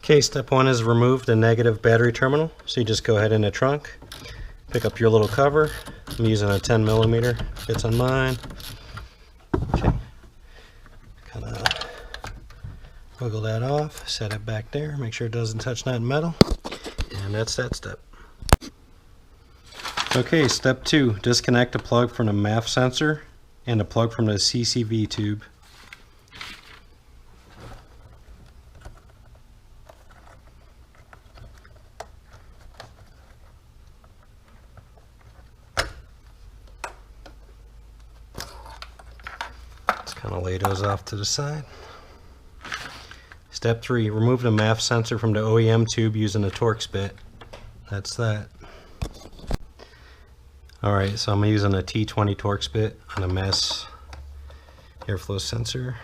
Okay, step one is remove the negative battery terminal. So you just go ahead in the trunk, pick up your little cover. I'm using a 10mm, fits on mine. Okay, kind of wiggle that off, set it back there, make sure it doesn't touch that metal, and that's that step. Okay, step two, disconnect the plug from the MAF sensor and the plug from the CCV tube. Let's kind of lay those off to the side. Step three, remove the MAF sensor from the OEM tube using the Torx bit. That's that. Alright, so I'm using a T20 Torx bit on a MAS airflow sensor.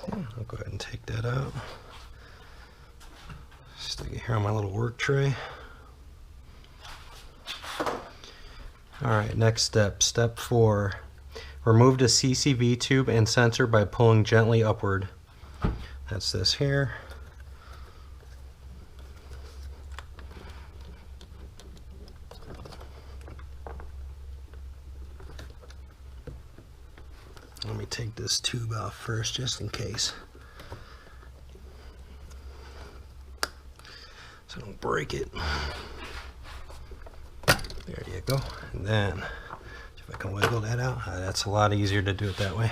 Okay, I'll go ahead and take that out. Stick it here on my little work tray. Alright, next step, step four. Remove the CCV tube and sensor by pulling gently upward. That's this here. Let me take this tube off first, just in case, so I don't break it. There you go. And then if I can wiggle that out, that's a lot easier to do it that way.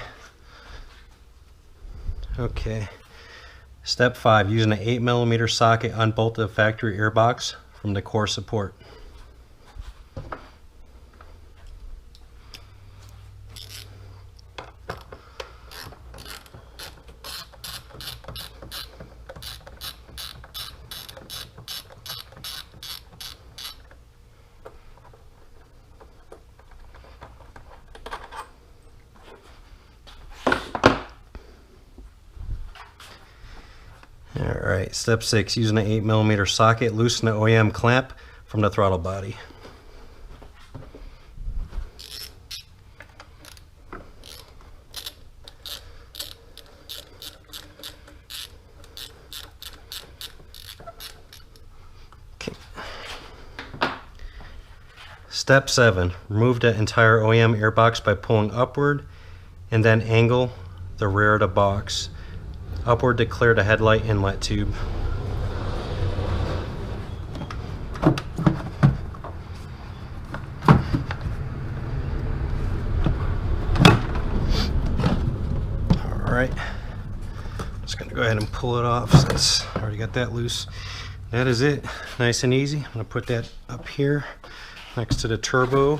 Okay, step five, using an 8mm socket, unbolt the factory earbox from the core support. Alright, step six, using an 8mm socket, loosen the OEM clamp from the throttle body. Okay. Step seven, remove the entire OEM airbox by pulling upward and then angle the rear of the box upward to clear the headlight inlet tube. Alright, just gonna go ahead and pull it off since I already got that loose. That is it, nice and easy. I'm gonna put that up here next to the turbo.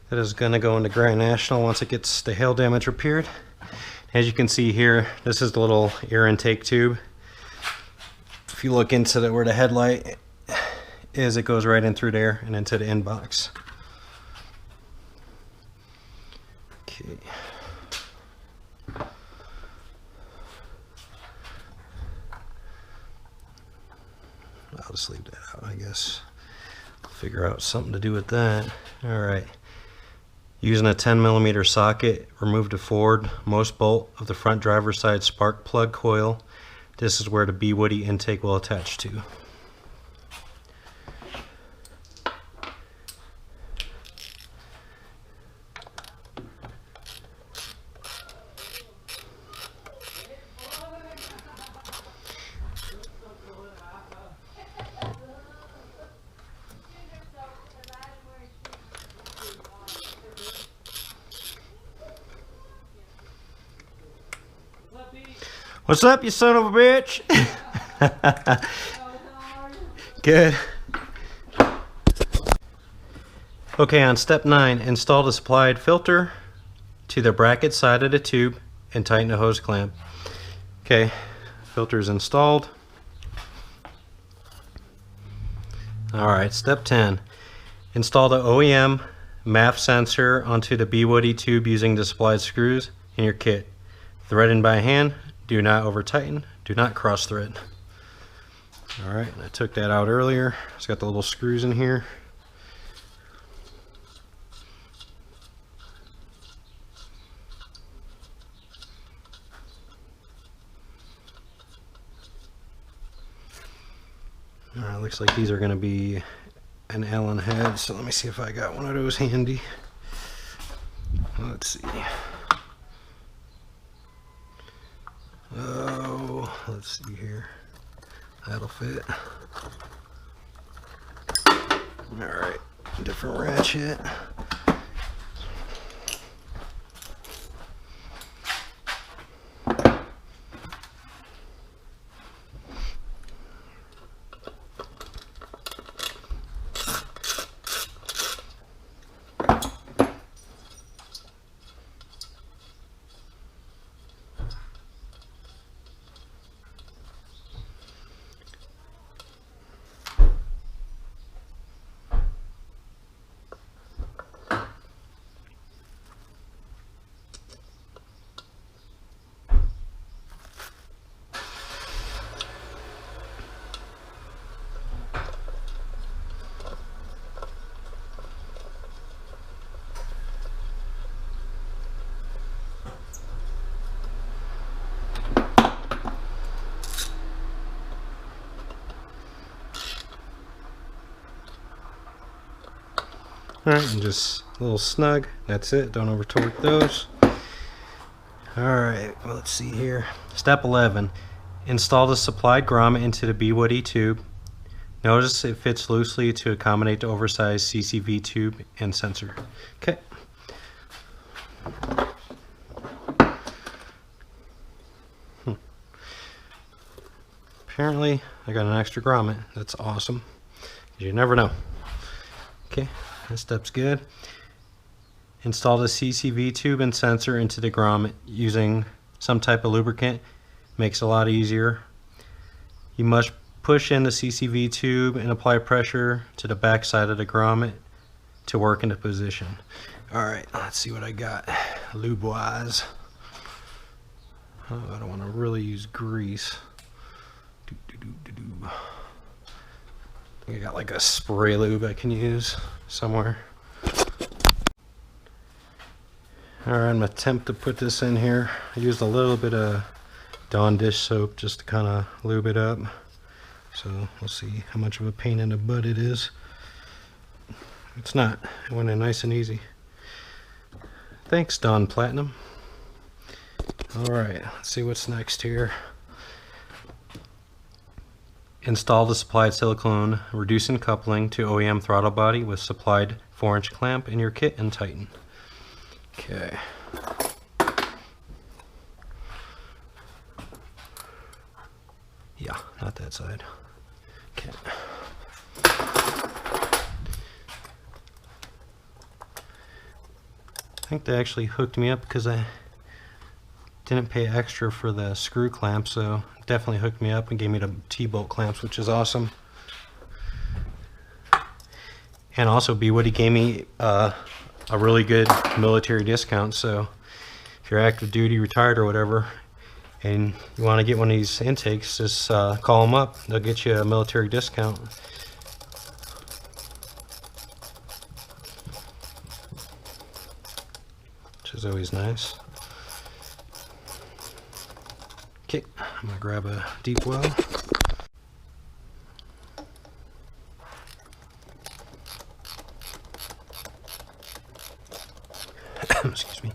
That is gonna go into Grand National once it gets the hail damage repaired. As you can see here, this is the little air intake tube. If you look into where the headlight is, it goes right in through there and into the inbox. Okay. I'll just leave that out, I guess. I'll figure out something to do with that. All right. Using a 10mm socket, remove the forward most bolt of the front driver's side spark plug coil. This is where the BWoody intake will attach to. What's up, you son of a bitch? Good. Okay, on step 9, install the supplied filter to the bracket side of the tube and tighten the hose clamp. Okay, filter is installed. Alright, step 10. Install the OEM MAF sensor onto the BWoody tube using the supplied screws in your kit. Threading by hand. Do not over tighten, do not cross thread. Alright, I took that out earlier. It's got the little screws in here. Alright, looks like these are going to be an Allen head, so let me see if I got one of those handy. Let's see. Oh, let's see here. That'll fit. Alright, different ratchet. Alright, and just a little snug. That's it. Don't over torque those. Alright, well, let's see here. Step 11. Install the supplied grommet into the BWoody tube. Notice it fits loosely to accommodate the oversized CCV tube and sensor. Okay. Apparently, I got an extra grommet. That's awesome. You never know. Okay. This step's good. Install the CCV tube and sensor into the grommet using some type of lubricant. Makes it a lot easier. You must push in the CCV tube and apply pressure to the back side of the grommet to work into position. Alright, let's see what I got lube wise. Oh, I don't want to really use grease. I got like a spray lube I can use somewhere. Alright, I'm going to attempt to put this in here. I used a little bit of Dawn dish soap just to kind of lube it up. So we'll see how much of a pain in the butt it is. It's not. It went in nice and easy. Thanks, Dawn Platinum. Alright, let's see what's next here. Install the supplied silicone reducing coupling to OEM throttle body with supplied 4-inch clamp in your kit and tighten. Okay. Yeah, not that side. Okay. I think they actually hooked me up because I didn't pay extra for the screw clamp, so definitely hooked me up and gave me the T-bolt clamps, which is awesome. And also BWoody gave me a really good military discount, so if you're active duty, retired or whatever, and you want to get one of these intakes, just call them up. They'll get you a military discount. Which is always nice. Okay, I'm going to grab a deep well. Excuse me.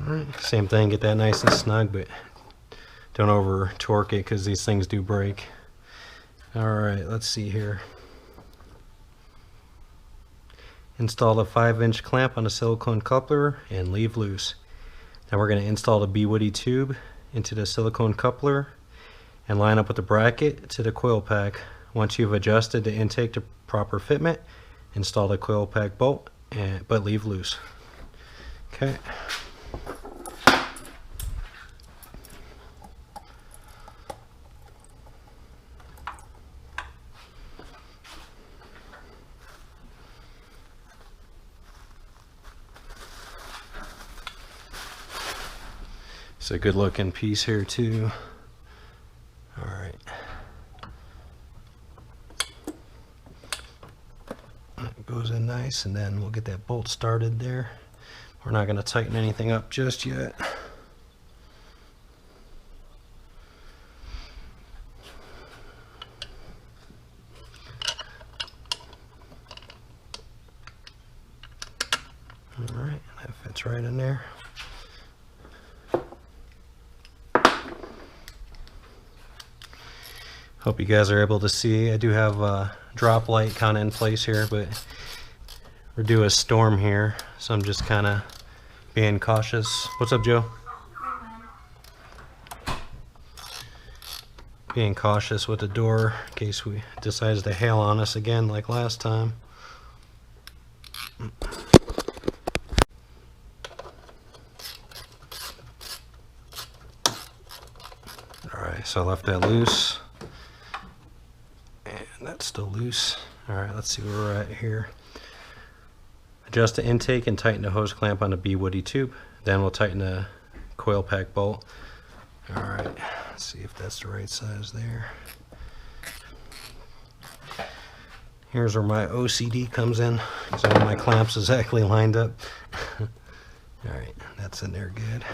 Alright, same thing, get that nice and snug, but don't over torque it because these things do break. Alright, let's see here. Install the 5-inch clamp on the silicone coupler and leave loose. Now we're going to install the BWoody tube into the silicone coupler and line up with the bracket to the coil pack. Once you've adjusted the intake to proper fitment, install the coil pack bolt, but leave loose. Okay. It's a good looking piece here too. All right. That goes in nice, and then we'll get that bolt started there. We're not going to tighten anything up just yet. All right, that fits right in there. Hope you guys are able to see. I do have a drop light kind of in place here, but we're due a storm here, so I'm just kind of being cautious. What's up, Joe? Being cautious with the door in case we decides to hail on us again like last time. Alright, so I left that loose. And that's still loose. Alright, let's see where we're at here. Adjust the intake and tighten the hose clamp on the BWoody tube. Then we'll tighten the coil pack bolt. Alright, let's see if that's the right size there. Here's where my OCD comes in, because all my clamps exactly lined up. Alright, that's in there good.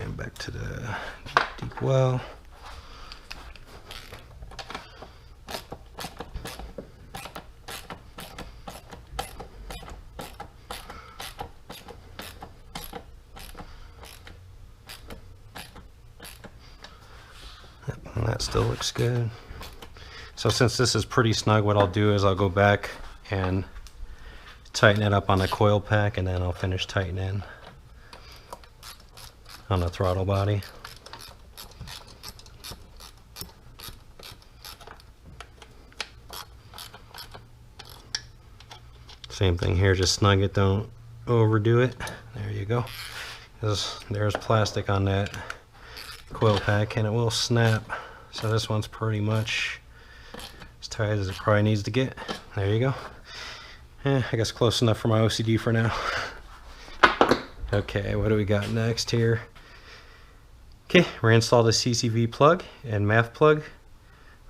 And back to the deep well. And that still looks good. So since this is pretty snug, what I'll do is I'll go back and tighten it up on the coil pack, and then I'll finish tightening on the throttle body. Same thing here, just snug it, don't overdo it. There you go. There's plastic on that coil pack and it will snap. So this one's pretty much as tight as it probably needs to get. There you go. I guess close enough for my OCD for now. Okay, what do we got next here? Okay, reinstall the CCV plug and MAF plug.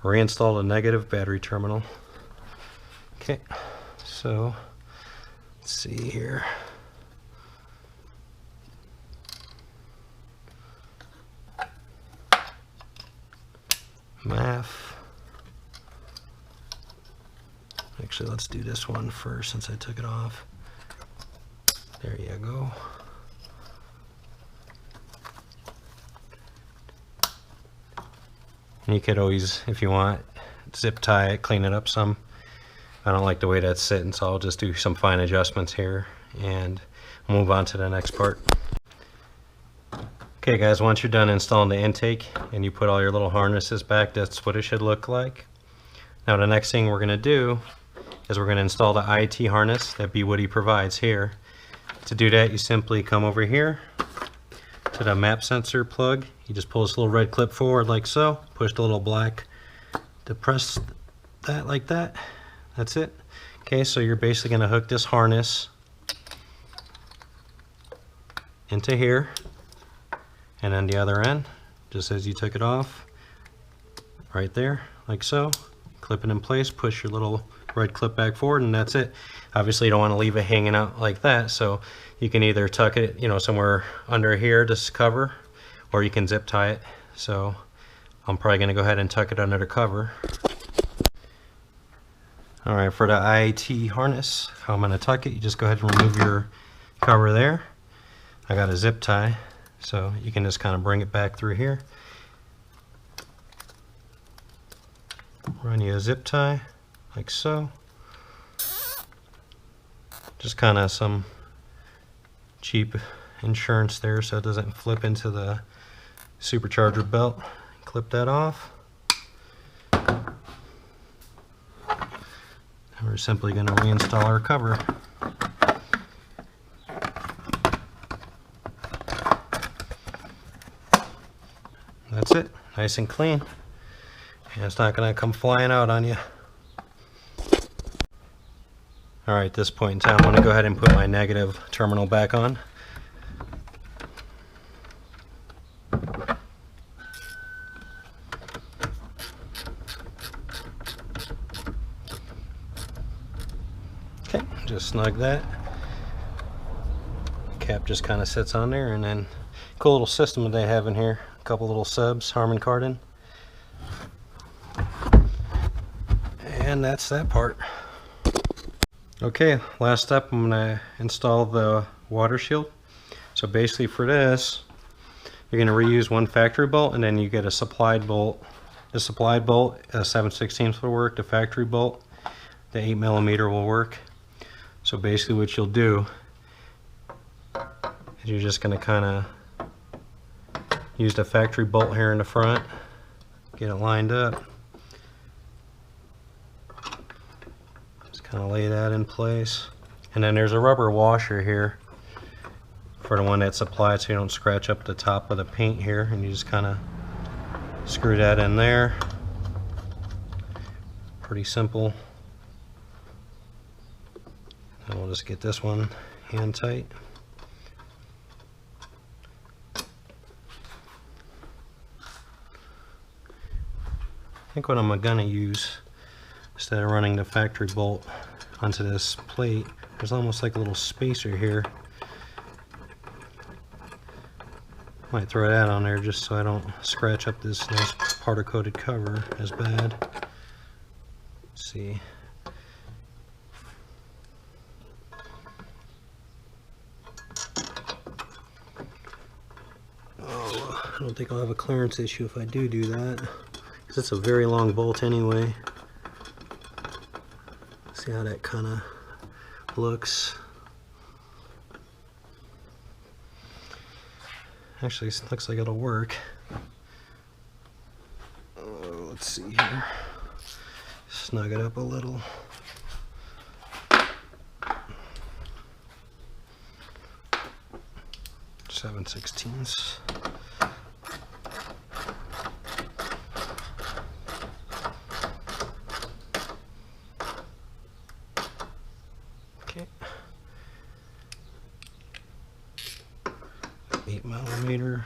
Reinstall the negative battery terminal. Okay, so let's see here. MAF. Actually, let's do this one first since I took it off. There you go. And you could always, if you want, zip tie it, clean it up some. I don't like the way that's sitting, so I'll just do some fine adjustments here and move on to the next part. Okay guys, once you're done installing the intake and you put all your little harnesses back, that's what it should look like. Now the next thing we're going to do is we're going to install the IT harness that BWoody provides here. To do that, you simply come over here to the map sensor plug. You just pull this little red clip forward like so, push the little black, depress that like that. That's it. Okay, so you're basically going to hook this harness into here, and then the other end, just as you took it off, right there, like so. Clip it in place, push your little red clip back forward, and that's it. Obviously you don't want to leave it hanging out like that, so you can either tuck it, you know, somewhere under here to cover, or you can zip tie it. So I'm probably going to go ahead and tuck it under the cover. Alright, for the IAT harness, how I'm going to tuck it, you just go ahead and remove your cover there. I got a zip tie, so you can just kind of bring it back through here. Run you a zip tie, like so. Just kind of some cheap insurance there so it doesn't flip into the supercharger belt. Clip that off. And we're simply going to reinstall our cover. That's it, nice and clean, and it's not going to come flying out on you. Alright, at this point in time, I'm going to go ahead and put my negative terminal back on. Okay, just snug that. Cap just kind of sits on there, and then cool little system that they have in here. A couple little subs, Harman Kardon. And that's that part. Okay, last step, I'm going to install the water shield. So basically for this, you're going to reuse one factory bolt, and then you get a supplied bolt. The supplied bolt, a 7/16 will work. The factory bolt, the 8mm will work. So basically what you'll do is you're just going to kind of use the factory bolt here in the front, get it lined up. Kind of lay that in place, and then there's a rubber washer here for the one that's applied so you don't scratch up the top of the paint here, and you just kind of screw that in there. Pretty simple. And we'll just get this one hand tight. I think what I'm gonna use, instead of running the factory bolt onto this plate, there's almost like a little spacer here. Might throw that on there just so I don't scratch up this nice powder coated cover as bad. Let's see. Oh, I don't think I'll have a clearance issue if I do that, because it's a very long bolt anyway. See how that kind of looks. Actually, it looks like it'll work. Let's see here. Snug it up a little. Seven sixteenths. Okay. 8mm.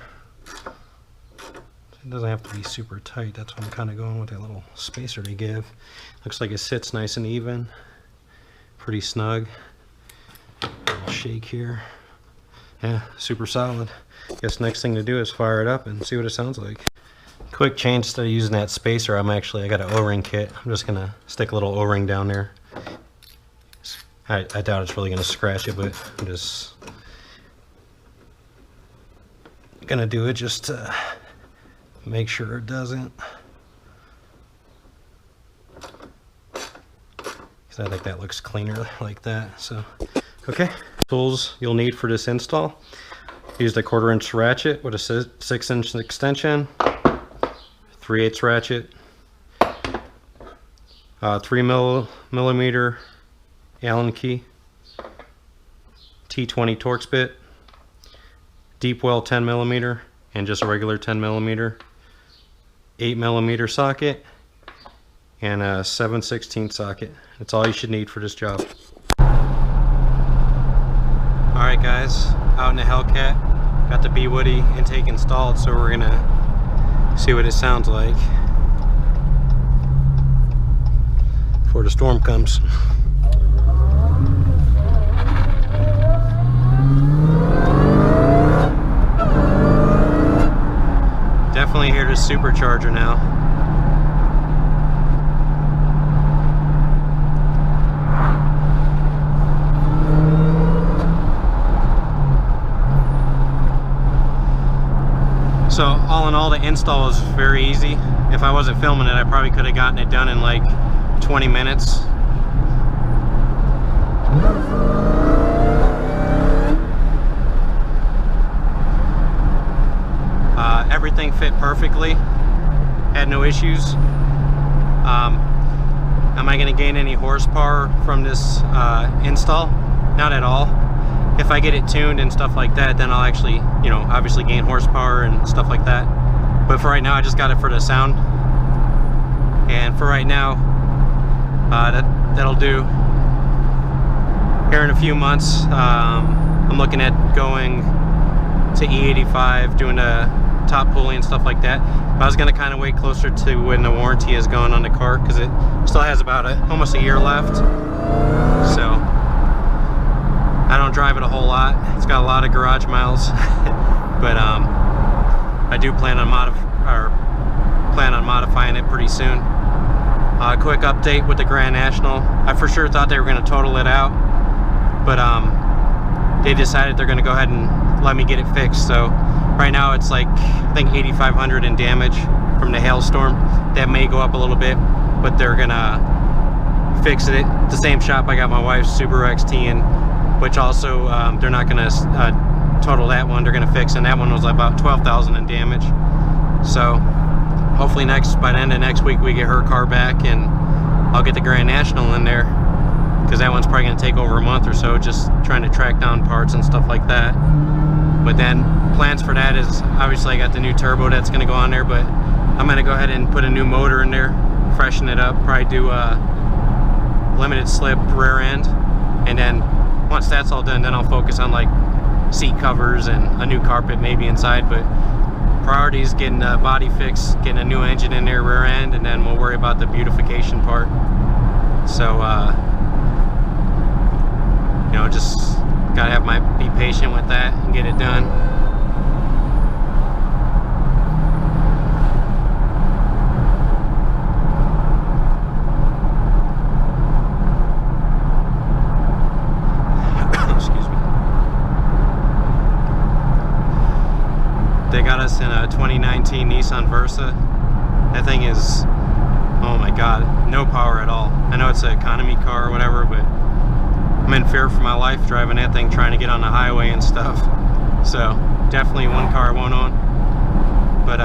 It doesn't have to be super tight. That's why I'm kind of going with that little spacer they give. Looks like it sits nice and even. Pretty snug. A little shake here. Yeah, super solid. Guess next thing to do is fire it up and see what it sounds like. Quick change, instead of using that spacer, I got an O-ring kit. I'm just gonna stick a little O-ring down there. I doubt it's really gonna scratch it, but I'm just gonna do it just to make sure it doesn't. Because I think that looks cleaner like that. So, okay. Tools you'll need for this install: use the 1/4" ratchet with a 6" extension, 3/8 ratchet, 3mm Allen key, T20 Torx bit, deep well 10mm, and just a regular 10mm, 8mm socket, and a 7/16 socket. That's all you should need for this job. Alright guys, out in the Hellcat, got the BWoody intake installed, so we're gonna see what it sounds like before the storm comes. Definitely hear the supercharger now. So all in all, the install was very easy. If I wasn't filming it, I probably could have gotten it done in like 20 minutes. Everything fit perfectly, had no issues. Am I going to gain any horsepower from this install? Not at all. If I get it tuned and stuff like that, then I'll actually, obviously gain horsepower and stuff like that. But for right now, I just got it for the sound. And for right now, that'll do. Here in a few months, I'm looking at going to E85, doing the top pulley and stuff like that. But I was gonna kind of wait closer to when the warranty is going on the car, because it still has about almost a year left. So I don't drive it a whole lot. It's got a lot of garage miles, but I do plan on modifying it pretty soon. Quick update with the Grand National. I for sure thought they were going to total it out, but they decided they're going to go ahead and let me get it fixed. So right now it's like, I think 8,500 in damage from the hailstorm. That may go up a little bit, but they're gonna fix it. The same shop I got my wife's Subaru XT in, which also they're not gonna total that one. They're gonna fix, and that one was about 12,000 in damage. So hopefully by the end of next week we get her car back, and I'll get the Grand National in there, because that one's probably gonna take over a month or so, just trying to track down parts and stuff like that. But then plans for that is, obviously I got the new turbo that's gonna go on there, but I'm gonna go ahead and put a new motor in there, freshen it up, probably do a limited slip rear end, and then once that's all done, then I'll focus on like seat covers and a new carpet maybe inside. But priority is getting the body fixed, getting a new engine in there, rear end, and then we'll worry about the beautification part. So you know, just gotta be patient with that and get it done. Excuse me. They got us in a 2019 Nissan Versa. That thing is, oh my god, no power at all. I know it's an economy car or whatever, but I'm in fear for my life driving that thing, trying to get on the highway and stuff. So definitely one car I won't own. But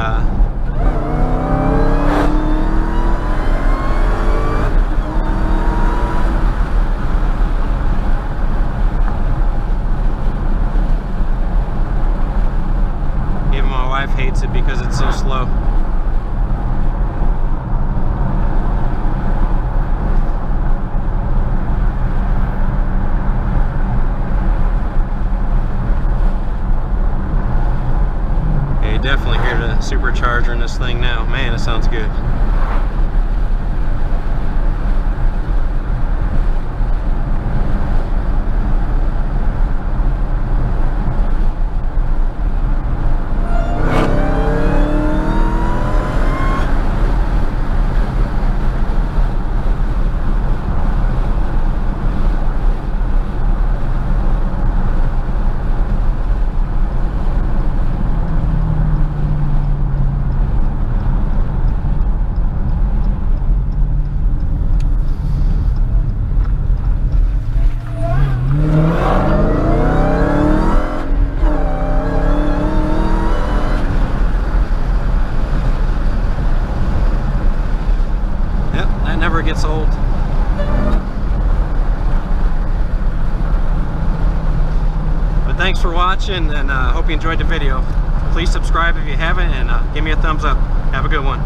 even my wife hates it because it's so slow. Definitely hear the supercharger in this thing now. Man, it sounds good. Never gets old. But thanks for watching, and hope you enjoyed the video. Please subscribe if you haven't, and give me a thumbs up. Have a good one.